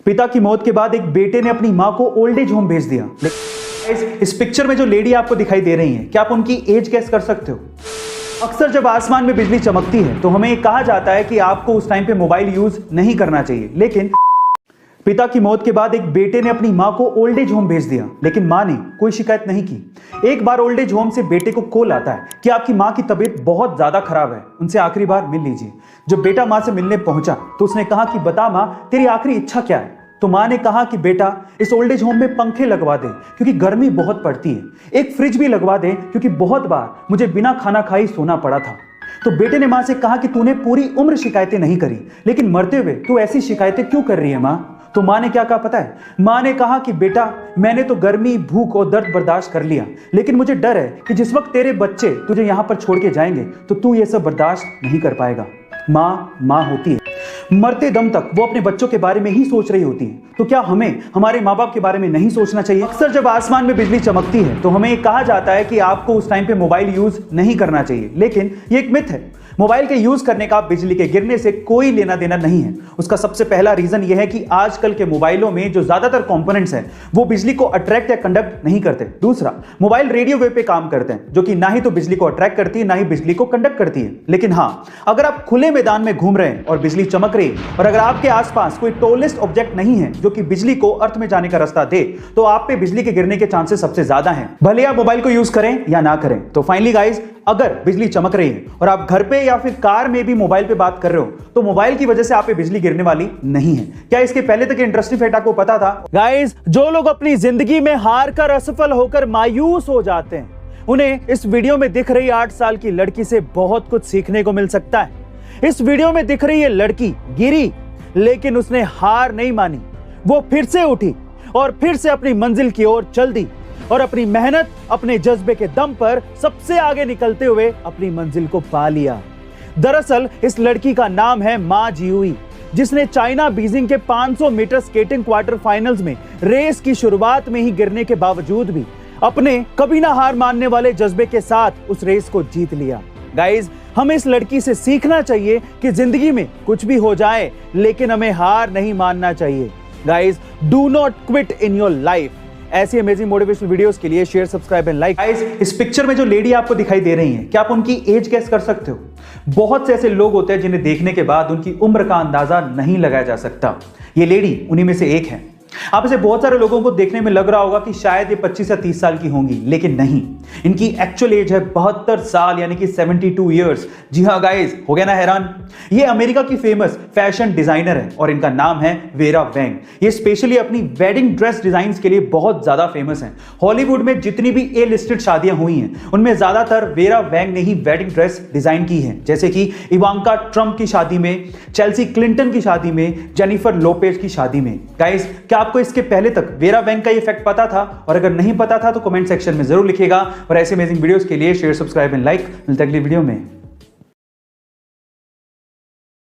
पिता की मौत के बाद एक बेटे ने अपनी मां को ओल्ड एज होम भेज दिया। इस पिक्चर में जो लेडी आपको दिखाई दे रही है, क्या आप उनकी एज गेस कर सकते हो? अक्सर जब आसमान में बिजली चमकती है तो हमें कहा जाता है कि आपको उस टाइम पे मोबाइल यूज नहीं करना चाहिए, लेकिन पिता की मौत के बाद एक बेटे ने अपनी मां को ओल्ड एज होम भेज दिया, लेकिन मां ने कोई शिकायत नहीं की। एक बार ओल्ड एज होम से बेटे को कॉल आता है कि आपकी मां की तबीयत बहुत ज्यादा खराब है, उनसे आखिरी बार मिल लीजिए। जब बेटा मां से मिलने पहुंचा तो उसने कहा कि बता मां, तेरी आखिरी इच्छा क्या है? तो मां ने कहा कि बेटा, इस ओल्ड एज होम में पंखे लगवा दे क्योंकि गर्मी बहुत पड़ती है, एक फ्रिज भी लगवा दे क्योंकि बहुत बार मुझे बिना खाना खाई सोना पड़ा था। तो बेटे ने मां से कहा कि तूने पूरी उम्र शिकायतें नहीं करी, लेकिन मरते हुए तू ऐसी शिकायतें क्यों कर रही है मां? तो मां ने क्या कहा पता है? मां ने कहा कि बेटा, मैंने तो गर्मी, भूख और दर्द बर्दाश्त कर लिया, लेकिन मुझे डर है कि जिस वक्त तेरे बच्चे तुझे यहां पर छोड़ के जाएंगे तो तू ये सब बर्दाश्त नहीं कर पाएगा। मां होती है, मरते दम तक वो अपने बच्चों के बारे में ही सोच रही होती है, तो क्या हमें हमारे माँ बाप के बारे में नहीं सोचना चाहिए? अक्सर जब आसमान में बिजली चमकती है तो हमें कहा जाता है कि आपको उस टाइम पे मोबाइल यूज नहीं करना चाहिए, लेकिन ये एक मिथ है। मोबाइल के यूज करने का बिजली के गिरने से कोई लेना देना नहीं है। उसका सबसे पहला रीजन यह है कि आजकल के मोबाइलों में जो ज्यादातर कंपोनेंट्स हैं वो बिजली को अट्रैक्ट या कंडक्ट नहीं करते। दूसरा, मोबाइल रेडियो वेव पे काम करते हैं, जो कि ना ही तो बिजली को अट्रैक्ट करती है ना ही बिजली को कंडक्ट करती है। लेकिन हाँ, अगर आप खुले मैदान में घूम रहे हैं और बिजली चमक रही है और अगर आपके आसपास कोई टॉलेस्ट ऑब्जेक्ट नहीं है जो कि बिजली को अर्थ में जाने का रास्ता दे, तो आप पे बिजली के गिरने के चांसेस सबसे ज्यादा हैं, भले आप मोबाइल को यूज करें या ना करें। तो फाइनली गाइज, अगर बिजली चमक रही है और आप घर पे या फिर कार में भी मोबाइल पे बात कर रहे हो तो मोबाइल की वजह से आप पे बिजली गिरने वाली नहीं है। क्या इसके पहले तक इंटरेस्टिंग फैक्ट आपको पता था? गाइस, जो लोग अपनी जिंदगी में हार कर, असफल होकर मायूस हो जाते हैं, उन्हें इस वीडियो में दिख रही 8 साल की लड़की से बहुत कुछ सीखने को मिल सकता है। इस वीडियो में दिख रही ये लड़की गिरी, लेकिन उसने हार नहीं मानी। वो फिर से उठी और फिर से अपनी मंजिल की ओर चल दी और अपनी मेहनत, अपने जज्बे के दम पर सबसे आगे निकलते हुए अपनी मंजिल को पा लिया। दरअसल इस लड़की का नाम है मा जियुई, जिसने चाइना बीजिंग के 500 मीटर स्केटिंग क्वार्टर फाइनल्स में रेस की शुरुआत में ही गिरने के बावजूद भी अपने कभी ना हार मानने वाले जज्बे के साथ उस रेस को जीत लिया। गाइज, हमें इस लड़की से सीखना चाहिए कि जिंदगी में कुछ भी हो जाए, लेकिन हमें हार नहीं मानना चाहिए। Guys, do not quit in your life. ऐसी अमेजिंग मोटिवेशनल वीडियोस के लिए share, subscribe and like. Guys, इस पिक्चर में जो लेडी आपको दिखाई दे रही हैं, क्या आप उनकी एज गेस कर सकते हो? बहुत से ऐसे लोग होते हैं जिन्हें देखने के बाद उनकी उम्र का अंदाजा नहीं लगाया जा सकता। ये लेडी उन्हीं में से एक है। आप इसे बहुत सारे लोगों को देखने में लग रहा होगा कि शायद ये 25 या 30 साल की होंगी, लेकिन नहीं, इनकी एक्चुअल एज है 72 साल, यानी कि 72 इयर्स। जी हाँ गाइस, हो गया ना हैरान? ये अमेरिका की फेमस फैशन डिजाइनर है और इनका नाम है वेरा वैंग। ये स्पेशली अपनी वेडिंग ड्रेस डिजाइन्स के लिए बहुत ज्यादा फेमस हैं। हॉलीवुड में जितनी भी ए लिस्टेड शादियां हुई हैं उनमें ज्यादातर वेरा वैंग ने ही वेडिंग ड्रेस डिजाइन की है, जैसे कि इवांका ट्रंप की शादी में, चेल्सी क्लिंटन की शादी में, जेनिफर लोपेज की शादी में। गाइस, क्या आपको इसके पहले तक वेरा वैंग का ये फैक्ट पता था? और अगर नहीं पता था तो कमेंट सेक्शन में जरूर लिखिएगा। और ऐसे अमेजिंग वीडियोस के लिए शेयर, सब्सक्राइब एंड लाइक। मिलते हैं अगली वीडियो में।